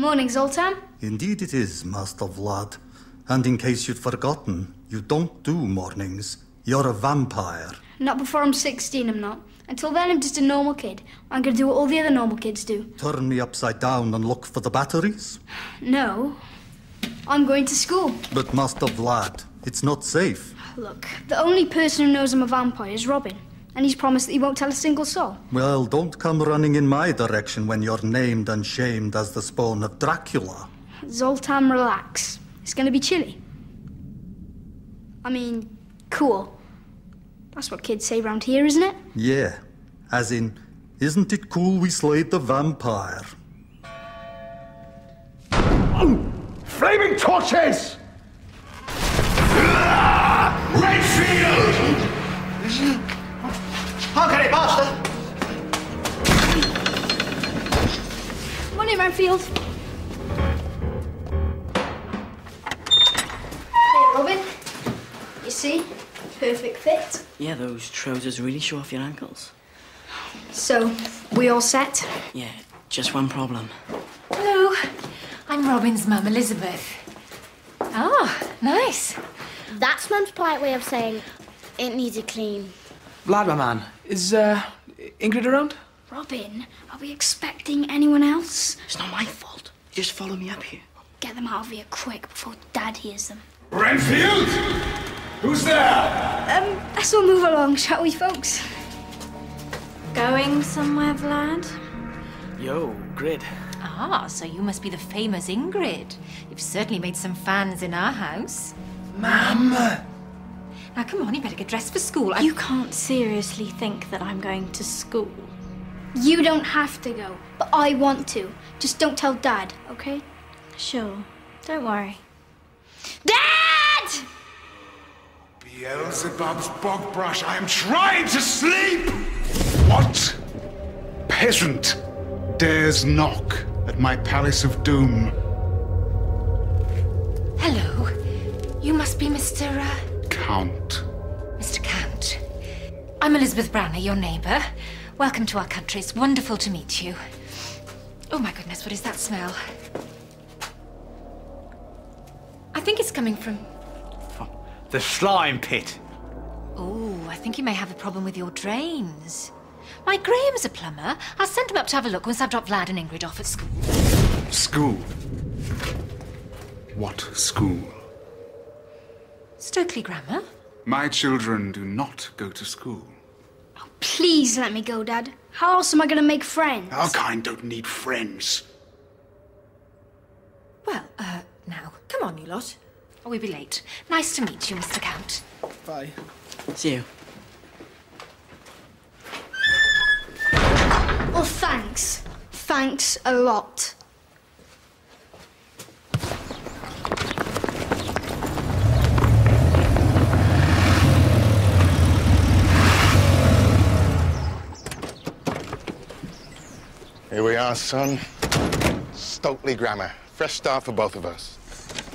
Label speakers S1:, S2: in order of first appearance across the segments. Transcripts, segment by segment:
S1: Morning, Zoltan.
S2: Indeed it is, Master Vlad. And in case you'd forgotten, you don't do mornings. You're a vampire.
S1: Not before I'm 16, I'm not. Until then, I'm just a normal kid. I'm going to do what all the other normal kids do.
S2: Turn me upside down and look for the batteries?
S1: No. I'm going to school.
S2: But Master Vlad, it's not safe.
S1: Look, the only person who knows I'm a vampire is Robin. And he's promised that he won't tell a single soul.
S2: Well, don't come running in my direction when you're named and shamed as the spawn of Dracula.
S1: Zoltan, relax. It's going to be chilly. I mean, cool. That's what kids say round here, isn't it?
S2: Yeah. As in, isn't it cool we slayed the vampire?
S3: Flaming torches! Redfield!
S4: Okay, bastard!
S1: Morning, Redfield. Hey, Robin. You see? Perfect fit.
S4: Yeah, those trousers really show off your ankles.
S1: So, we all set?
S4: Yeah, just one problem.
S5: Hello. I'm Robin's mum, Elizabeth. Ah, nice.
S6: That's Mum's polite way of saying it needs a clean.
S7: Vlad, my man, is Ingrid around?
S1: Robin, are we expecting anyone else?
S4: It's not my fault. Just follow me up here.
S1: Get them out of here quick before Dad hears them.
S3: Renfield! Who's there?
S1: Let's all move along, shall we, folks?
S6: Going somewhere, Vlad?
S7: Yo, Grid.
S5: Ah, so you must be the famous Ingrid. You've certainly made some fans in our house.
S7: Mum!
S5: Now, come on, you better get dressed for school.
S6: You can't seriously think that I'm going to school.
S1: You don't have to go, but I want to. Just don't tell Dad, okay?
S6: Sure. Don't worry.
S1: Dad!
S3: Beelzebub's bog brush, I am trying to sleep! What peasant dares knock at my palace of doom?
S5: Hello. You must be Mr.
S3: Count.
S5: Mr. Count. I'm Elizabeth Browner, your neighbour. Welcome to our country. It's wonderful to meet you. Oh, my goodness, what is that smell? I think it's coming from...
S7: The slime pit.
S5: Oh, I think you may have a problem with your drains. My Graham's a plumber. I'll send him up to have a look once I've dropped Vlad and Ingrid off at school.
S3: School? What school?
S5: Stokely Grammar.
S3: My children do not go to school.
S1: Oh, please let me go, Dad. How else am I going to make friends?
S3: Our kind don't need friends.
S5: Well, now, come on, you lot. Or we'll be late. Nice to meet you, Mr. Count.
S7: Bye.
S4: See you.
S1: Well, thanks. Thanks a lot.
S8: Here we are, son. Stokely Grammar. Fresh start for both of us.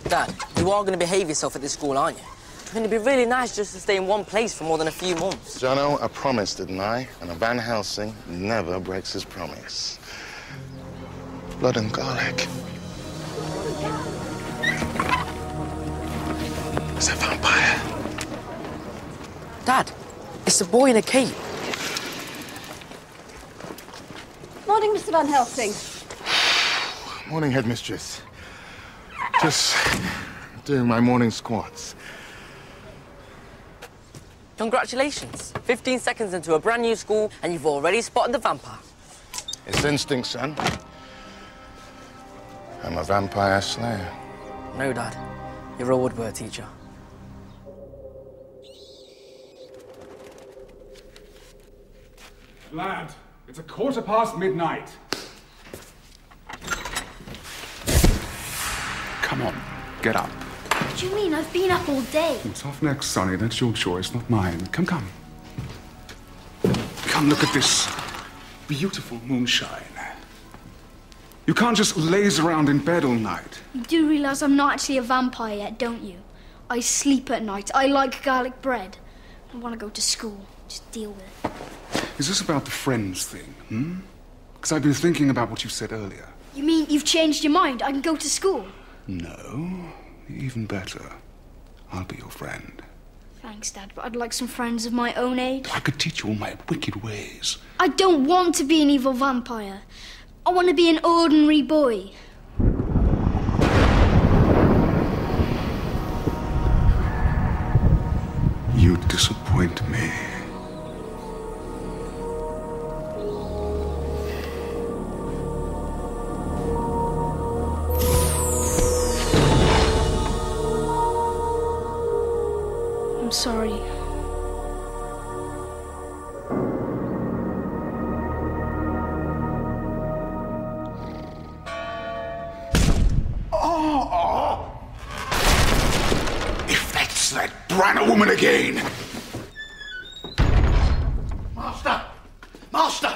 S4: Dad, you are going to behave yourself at this school, aren't you? I mean, it'd be really nice just to stay in one place for more than a few months.
S8: Jono, I promised, didn't I? And a Van Helsing never breaks his promise. Blood and garlic. It's a vampire.
S4: Dad, it's a boy in a cape.
S9: Morning, Mr. Van Helsing.
S8: Morning, headmistress. Just doing my morning squats.
S4: Congratulations. 15 seconds into a brand new school, and you've already spotted the vampire.
S8: It's instinct, son. I'm a vampire slayer.
S4: No, Dad. You're a woodwork teacher.
S3: Lad, it's midnight. Come on, get up.
S1: What do you mean? I've been up all day.
S3: It's off next, Sonny. That's your choice, not mine. Come. Come, look at this beautiful moonshine. You can't just laze around in bed all night.
S1: You do realise I'm not actually a vampire yet, don't you? I sleep at night. I like garlic bread. I want to go to school. Just deal with it.
S3: Is this about the friends thing, Because I've been thinking about what you said earlier.
S1: You mean you've changed your mind? I can go to school?
S3: No, even better. I'll be your friend.
S1: Thanks, Dad, but I'd like some friends of my own age.
S3: I could teach you all my wicked ways.
S1: I don't want to be an evil vampire. I want to be an ordinary boy.
S3: You disappoint me.
S1: I'm sorry.
S3: If that's that Branagh woman again!
S10: Master! Master!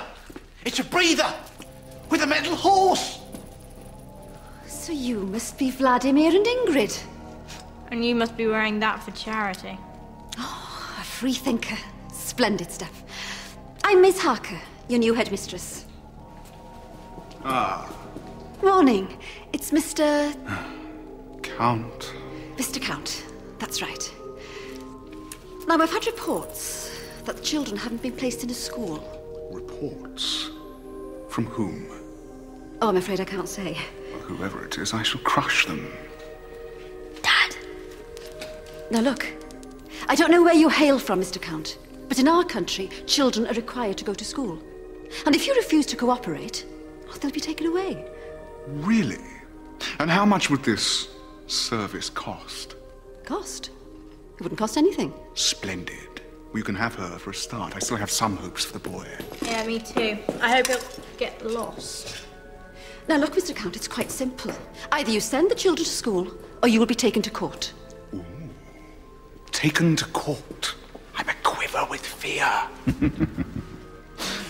S10: It's a breather! With a metal horse!
S9: So you must be Vladimir and Ingrid.
S11: And you must be wearing that for charity.
S9: Oh, a free thinker. Splendid stuff. I'm Miss Harker, your new headmistress.
S3: Ah.
S9: Warning, it's Mr.
S3: Count.
S9: Mr. Count, that's right. Now, I've had reports that the children haven't been placed in a school.
S3: Reports? From whom?
S9: Oh, I'm afraid I can't say.
S3: Well, whoever it is, I shall crush them.
S9: Dad! Now look, I don't know where you hail from, Mr. Count, but in our country, children are required to go to school. And if you refuse to cooperate, well, they'll be taken away.
S3: Really? And how much would this service cost?
S9: Cost? It wouldn't cost anything.
S3: Splendid. Well, you can have her for a start. I still have some hopes for the boy.
S11: Yeah, me too. I hope he'll get lost.
S9: Now look, Mr. Count, it's quite simple. Either you send the children to school, or you will be taken to court.
S3: Ooh. Taken to court? I'm a quiver with fear.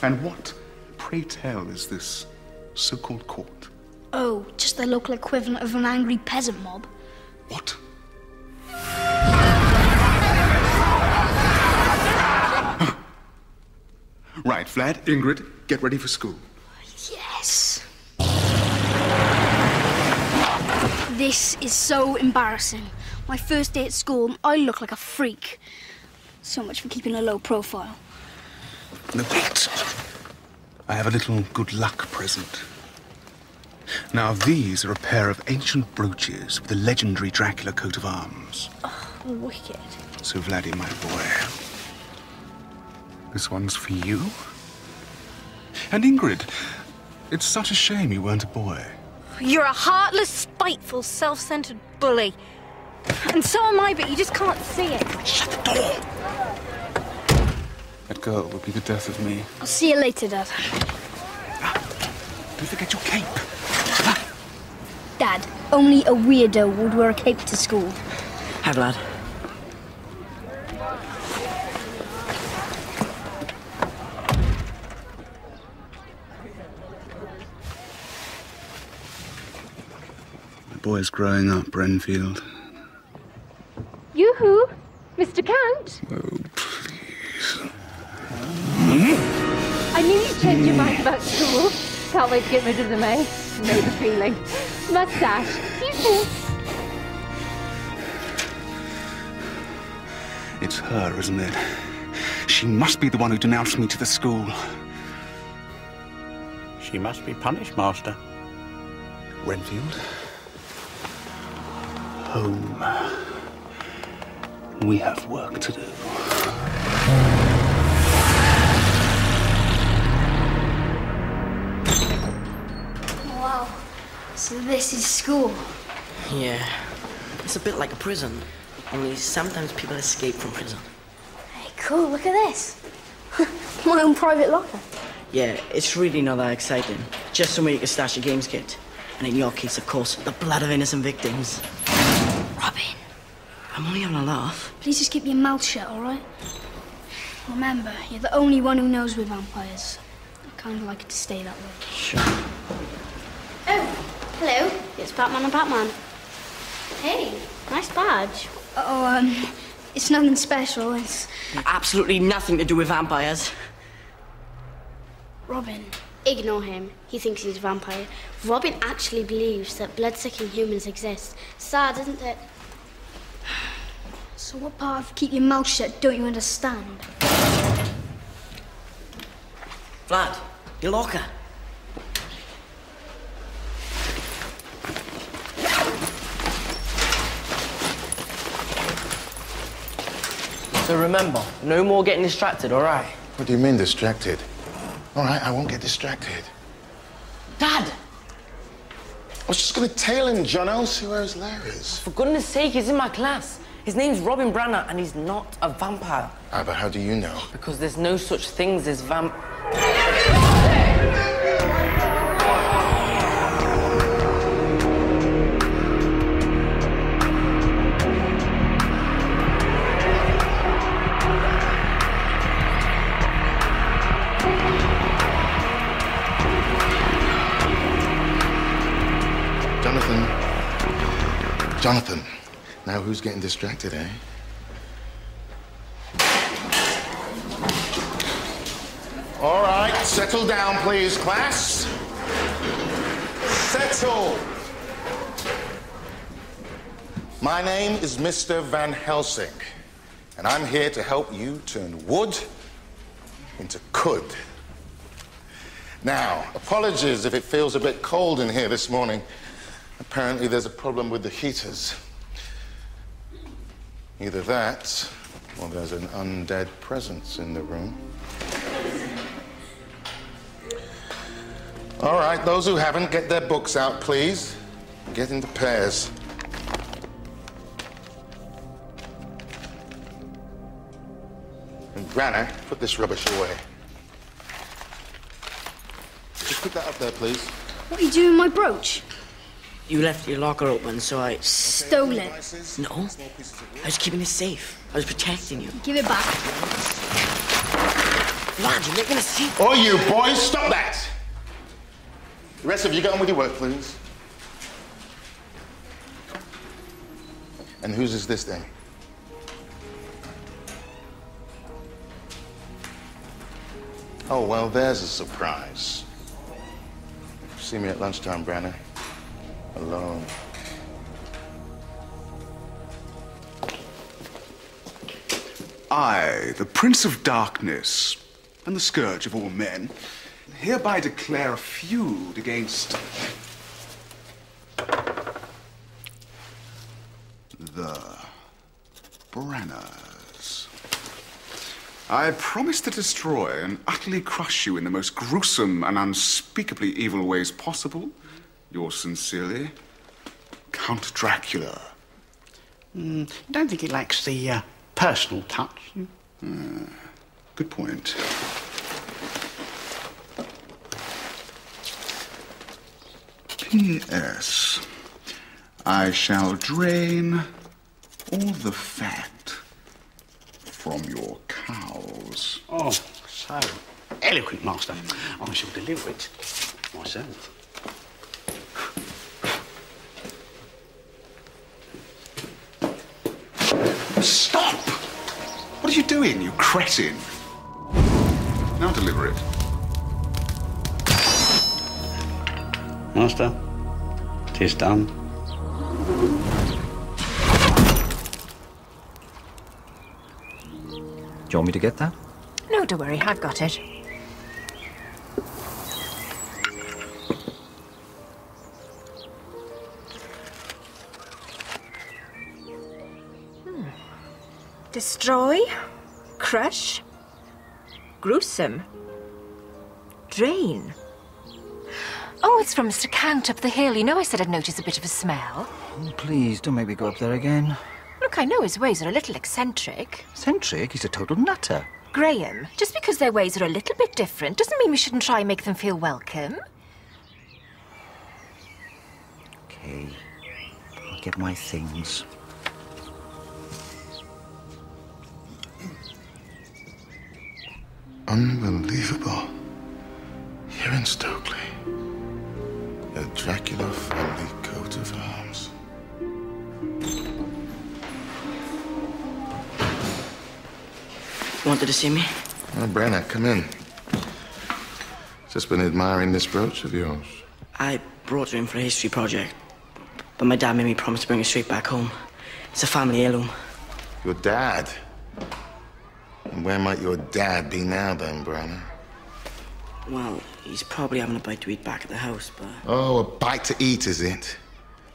S3: And what, pray tell, is this so-called court?
S1: Oh, just the local equivalent of an angry peasant mob.
S3: What? Right, Vlad, Ingrid, get ready for school.
S1: Yes. This is so embarrassing. My first day at school, I look like a freak. So much for keeping a low profile.
S3: No, wait. I have a little good luck present. Now, these are a pair of ancient brooches with the legendary Dracula coat of arms.
S11: Oh, wicked.
S3: So, Vladdy, my boy, this one's for you. And Ingrid, it's such a shame you weren't a boy.
S11: You're a heartless, spiteful, self-centered bully. And so am I, but you just can't see it.
S3: Shut the door! That girl will be the death of me.
S1: I'll see you later, Dad.
S3: Don't forget your cape.
S1: Dad, only a weirdo would wear a cape to school.
S4: Hi, Vlad.
S3: The boy's growing up, Brenfield.
S5: Yoo-hoo! Mr. Count!
S3: Oh, please.
S5: I knew you'd change your mind about school. Can't wait to get rid of the May. Know the feeling. Mustache. Yoo-hoo!
S3: It's her, isn't it? She must be the one who denounced me to the school.
S10: She must be punished, Master.
S3: Renfield? Home. We have work to do.
S1: Wow. So this is school.
S4: Yeah. It's a bit like a prison. Only sometimes people escape from prison.
S1: Hey, cool, look at this. My own private locker.
S4: Yeah, it's really not that exciting. Just somewhere you can stash your games kit. And in your case, of course, the blood of innocent victims.
S1: Robin.
S4: I'm only having a laugh.
S1: Please just keep your mouth shut, all right? Remember, you're the only one who knows we're vampires. I kind of like it to stay that way.
S4: Sure.
S6: Oh, hello. It's Batman and Batman. Hey, nice badge.
S1: Oh, it's nothing special. It's...
S4: Absolutely nothing to do with vampires.
S1: Robin,
S6: Ignore him. He thinks he's a vampire. Robin actually believes that blood-sucking humans exist. Sad, isn't it?
S1: So what part of keep your mouth shut don't you understand?
S4: Vlad, your locker. So remember, no more getting distracted, all right?
S8: What do you mean, distracted? All right, I won't get distracted.
S4: Dad!
S8: I was just gonna tail him, Jono, see where his lair is.
S4: For goodness sake, he's in my class. His name's Robin Branner, and he's not a vampire.
S8: Ah, but how do you know?
S4: Because there's no such things as
S8: Jonathan, now who's getting distracted, eh? All right, settle down, please, class. Settle. My name is Mr. Van Helsing, and I'm here to help you turn wood into could. Now, apologies if it feels a bit cold in here this morning. Apparently there's a problem with the heaters. Either that, or there's an undead presence in the room. All right, those who haven't, get their books out, please. Get into pairs. And Branner, put this rubbish away. Just put that up there, please.
S1: What are you doing with my brooch?
S4: You left your locker open, so I...
S1: Stole it.
S4: No. I was keeping it safe. I was protecting you.
S1: Give it back.
S4: Vlad, you're making a scene.
S8: Oh, you boys, stop that! The rest of you, get on with your work, please. And whose is this, then? Oh, well, there's a surprise. See me at lunchtime, Branner. Alone.
S3: I, the Prince of Darkness, and the Scourge of all men, hereby declare a feud against the Branners. I promise to destroy and utterly crush you in the most gruesome and unspeakably evil ways possible. Yours sincerely, Count Dracula.
S10: Don't think he lacks the personal touch.
S3: Good point. P.S. I shall drain all the fat from your cows.
S10: Oh, so eloquent, Master. I shall deliver it myself.
S3: Stop! What are you doing, you cretin? Now deliver it.
S10: Master, 'tis done.
S12: Do you want me to get that?
S5: No, don't worry, I've got it. Destroy, crush, gruesome, drain. Oh, it's from Mr. Count up the hill. You know I said I'd notice a bit of a smell.
S12: Oh, please, don't make me go up there again.
S5: Look, I know his ways are a little eccentric.
S12: Eccentric? He's a total nutter.
S5: Graham, just because their ways are a little bit different doesn't mean we shouldn't try and make them feel welcome.
S12: Okay, I'll get my things.
S8: Unbelievable. Here in Stokely, a Dracula family coat of arms.
S4: Wanted to see me?
S8: Oh, Branner, come in. Just been admiring this brooch of yours.
S4: I brought her in for a history project, but my dad made me promise to bring her straight back home. It's a family heirloom.
S8: Your dad? And where might your dad be now, then, Branagh?
S4: Well, he's probably having a bite to eat back at the house, but...
S8: Oh, a bite to eat, is it?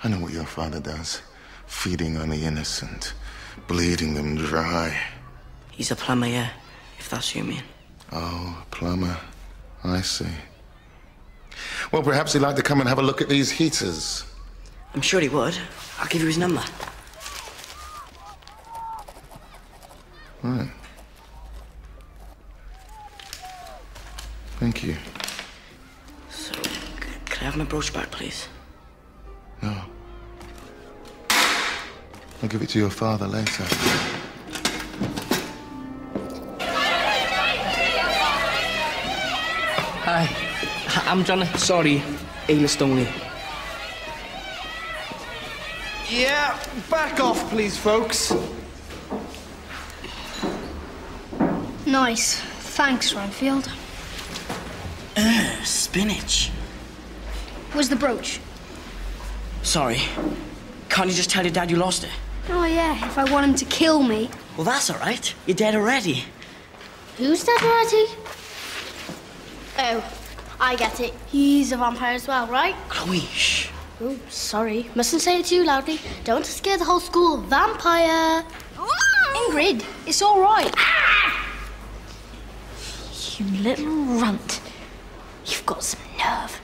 S8: I know what your father does. Feeding on the innocent, bleeding them dry.
S4: He's a plumber, yeah, if that's what you mean.
S8: Oh, a plumber. I see. Well, perhaps he'd like to come and have a look at these heaters.
S4: I'm sure he would. I'll give you his number.
S8: Right. Thank you.
S4: So, can I have my brooch back, please?
S8: No. I'll give it to your father later.
S4: Hi, I'm John. Sorry, A-list only.
S7: Yeah, back off, please, folks.
S1: Nice. Thanks, Renfield.
S4: Spinach.
S1: Where's the brooch?
S4: Sorry. Can't you just tell your dad you lost it?
S1: Oh, yeah, if I want him to kill me.
S4: Well, that's all right. You're dead already.
S6: Who's dead already? Oh, I get it. He's a vampire as well, right?
S4: Chloe, shh.
S6: Oh, sorry. Mustn't say it too loudly. Don't want to scare the whole school. Vampire!
S1: Ingrid, it's all right.
S11: You little runt. You've got some nerve.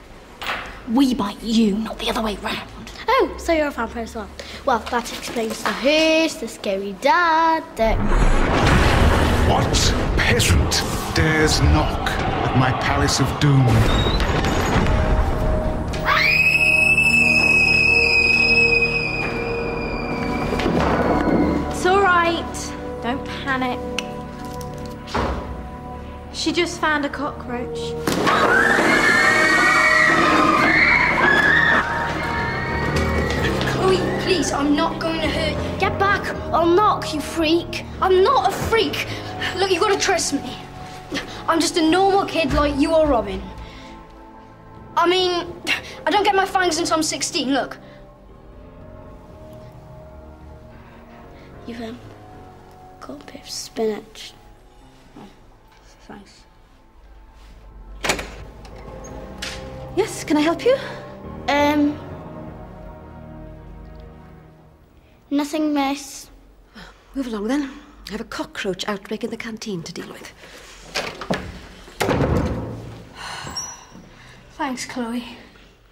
S11: We bite you, not the other way round.
S6: Oh, so you're a vampire as well. Well, that explains the hearse, the scary dad, the...
S3: What peasant dares knock at my palace of doom?
S11: It's all right. Don't panic. She just found a cockroach.
S1: Chloe, please, I'm not going to hurt you.
S6: Get back, I'll knock, you freak.
S1: I'm not a freak. Look, you've got to trust me. I'm just a normal kid like you or Robin. I mean, I don't get my fangs until I'm 16, look.
S6: You've got a bit of spinach.
S1: Oh, thanks.
S9: Yes, can I help you?
S6: Nothing, miss.
S9: Move along then. I have a cockroach outbreak in the canteen to deal with.
S1: Thanks, Chloe.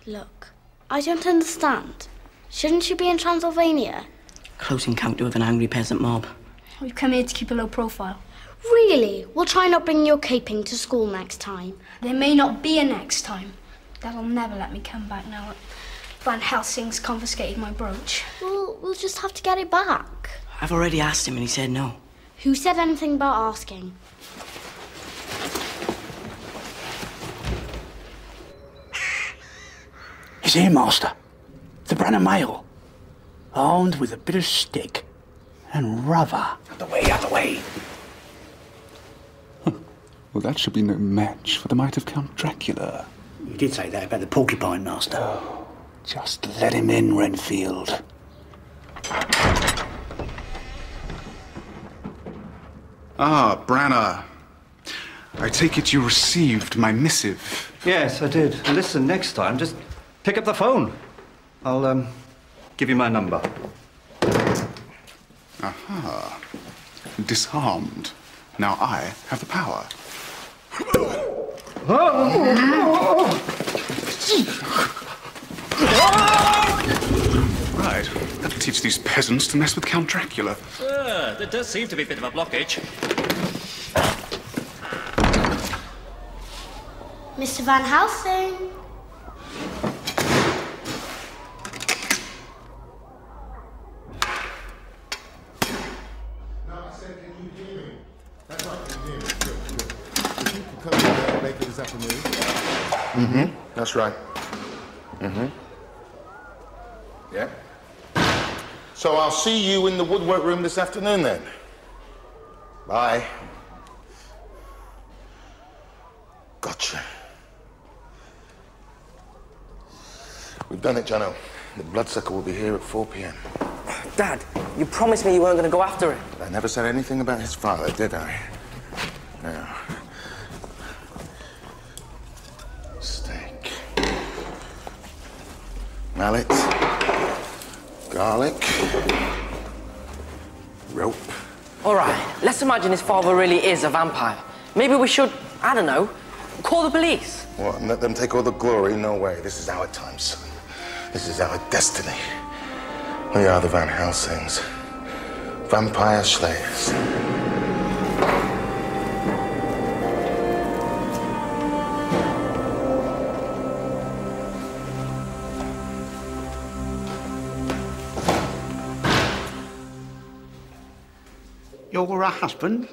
S6: Look, I don't understand. Shouldn't you be in Transylvania?
S4: Close encounter with an angry peasant mob.
S1: We've come here to keep a low profile.
S6: Really? We'll try not bring your caping to school next time.
S1: There may not be a next time. Dad'll never let me come back now that Van Helsing's confiscated my brooch.
S6: Well, we'll just have to get it back.
S4: I've already asked him and he said no.
S6: Who said anything about asking?
S10: He's here, Master. The Branagh mail. Armed with a bit of stick and rubber. Out the way, out the way.
S3: Well, that should be no match for the might of Count Dracula.
S10: You did say that about the porcupine, Master. Just let him in, Renfield.
S3: Ah, Branagh. I take it you received my missive.
S12: Yes, I did. And listen, next time, just pick up the phone. I'll, give you my number.
S3: Aha. Disarmed. Now I have the power. Right. That'll teach these peasants to mess with Count Dracula.
S12: There does seem to be a bit of a blockage.
S6: Mr. Van Helsing.
S8: No, I said, can you hear me? That's right, can you hear me? Good, good. If you could come in later this afternoon. Mm-hmm, that's right. Mm-hmm. Yeah. So I'll see you in the woodwork room this afternoon then. Bye. Gotcha. We've done it, Jono. The bloodsucker will be here at 4 p.m.
S4: Dad, you promised me you weren't going to go after him.
S8: I never said anything about his father, did I? Now, steak, mallet, garlic, rope.
S4: All right, let's imagine his father really is a vampire. Maybe we should, I don't know, call the police.
S8: What, and let them take all the glory? No way. This is our time, son. This is our destiny. We are the Van Helsings. Vampire slayers.
S10: You're a husband?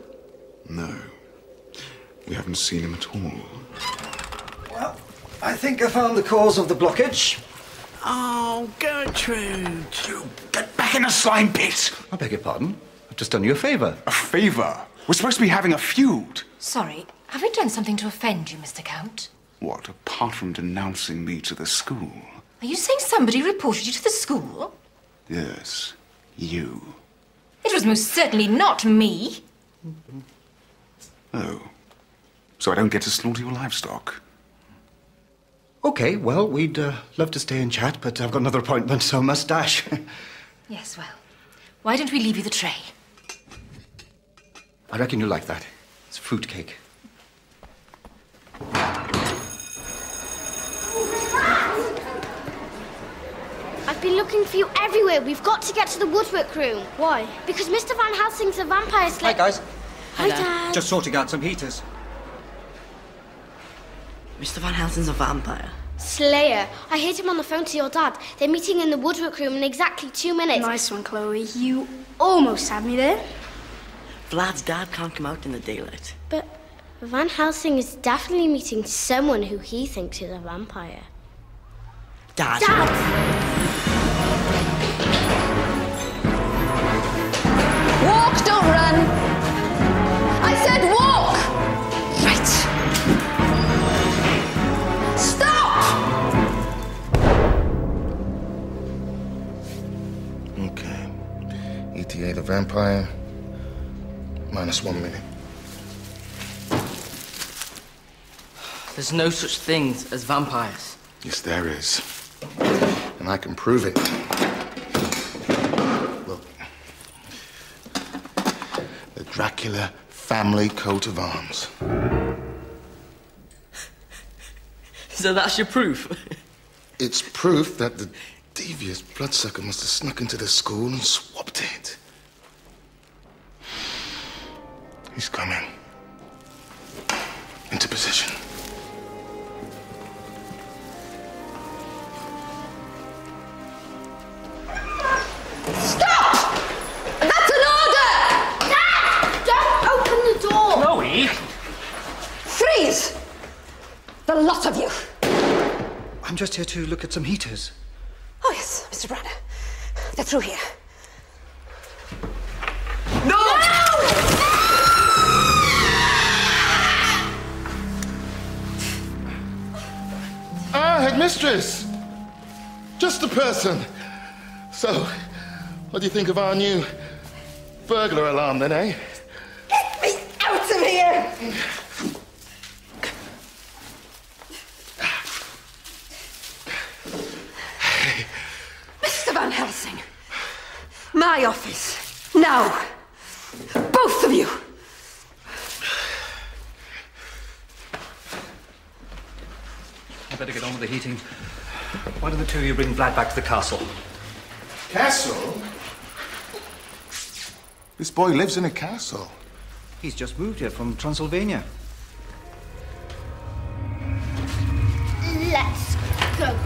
S3: No. We haven't seen him at all.
S12: Well, I think I found the cause of the blockage.
S10: Oh, Gertrude! You get back in the slime pit!
S12: I beg your pardon? I've just done you a favour.
S3: A favour? We're supposed to be having a feud.
S5: Sorry, have we done something to offend you, Mr. Count?
S3: What, apart from denouncing me to the school?
S5: Are you saying somebody reported you to the school?
S3: Yes, you.
S5: It was most certainly not me.
S3: Oh. So I don't get to slaughter your livestock?
S12: OK, well, we'd love to stay and chat, but I've got another appointment, so I must dash.
S5: Yes, well, why don't we leave you the tray?
S12: I reckon you'll like that. It's fruit cake.
S6: I've been looking for you everywhere. We've got to get to the woodwork room. Why? Because Mr. Van Helsing's a vampire slayer.
S12: Hi, guys.
S6: Hi, Dad.
S12: Just sorting out some heaters.
S13: Mr. Van Helsing's a vampire.
S6: Slayer. I heard him on the phone to your dad. They're meeting in the woodwork room in exactly 2 minutes.
S1: Nice one, Chloe. You almost had me there.
S13: Vlad's dad can't come out in the daylight.
S6: But Van Helsing is definitely meeting someone who he thinks is a vampire.
S13: Dad!
S14: Walk, don't run! I said walk! Right. Stop!
S8: Okay. ETA the vampire. -1 minute.
S4: There's no such things as vampires.
S8: Yes, there is. And I can prove it. Look. The Dracula family coat of arms.
S4: So that's your proof?
S8: It's proof that the devious bloodsucker must have snuck into the school and swapped it. He's coming. Into position.
S14: Stop! That's an order!
S6: Dad! Don't open the door!
S10: Chloe!
S14: Freeze! The lot of you.
S12: I'm just here to look at some heaters.
S14: Oh, yes, Mr. Branner. They're through here.
S10: No!
S8: Ah, headmistress! Just a person. So, what do you think of our new burglar alarm then, eh?
S14: Get me out of here! Mr. Van Helsing, my office. Now. Both of you.
S12: I better get on with the heating. Why don't the two of you bring Vlad back to the castle?
S8: Castle? This boy lives in a castle.
S12: He's just moved here from Transylvania.
S6: Let's go.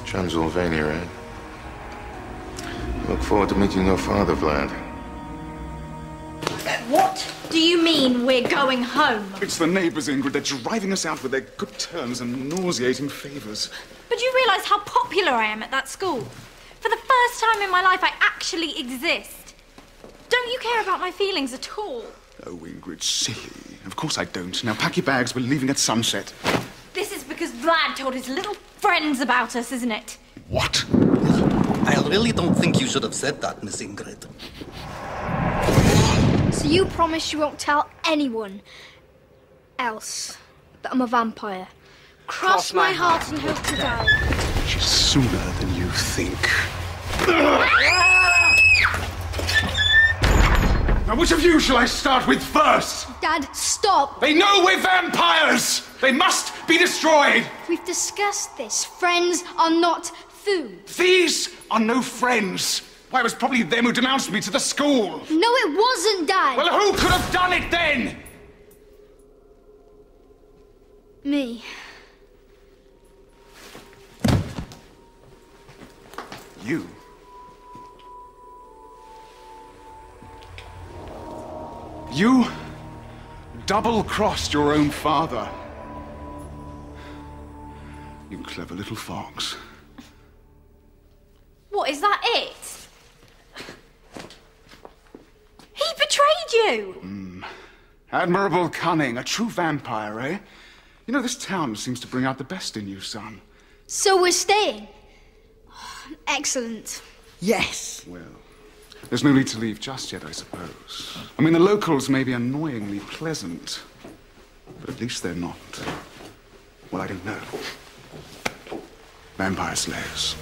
S8: Transylvania, eh? Look forward to meeting your father, Vlad.
S11: What do you mean we're going home?
S3: It's the neighbours, Ingrid. They're driving us out with their good turns and nauseating favours.
S11: But do you realise how popular I am at that school? For the first time in my life, I actually exist. Don't you care about my feelings at all?
S3: Oh, Ingrid, silly. Of course I don't. Now pack your bags, we're leaving at sunset.
S11: This is because Vlad told his little friends about us, isn't it?
S3: What?
S2: I really don't think you should have said that, Miss Ingrid.
S1: So you promise you won't tell anyone else that I'm a vampire? Cross my heart and hope to die.
S3: Which is sooner than you think. Now, which of you shall I start with first?
S1: Dad, stop!
S3: They know we're vampires! They must be destroyed!
S1: We've discussed this. Friends are not food.
S3: These are no friends. Why, it was probably them who denounced me to the school.
S1: No, it wasn't, Dad.
S3: Well, who could have done it then?
S1: Me.
S3: You? You double-crossed your own father. You clever little fox.
S11: What, is that it? He betrayed you!
S3: Admirable cunning, a true vampire, eh? You know, this town seems to bring out the best in you, son.
S1: So we're staying? Excellent.
S13: Yes.
S3: Well, there's no need to leave just yet, I suppose. I mean, the locals may be annoyingly pleasant, but at least they're not, well, I don't know, vampire slayers.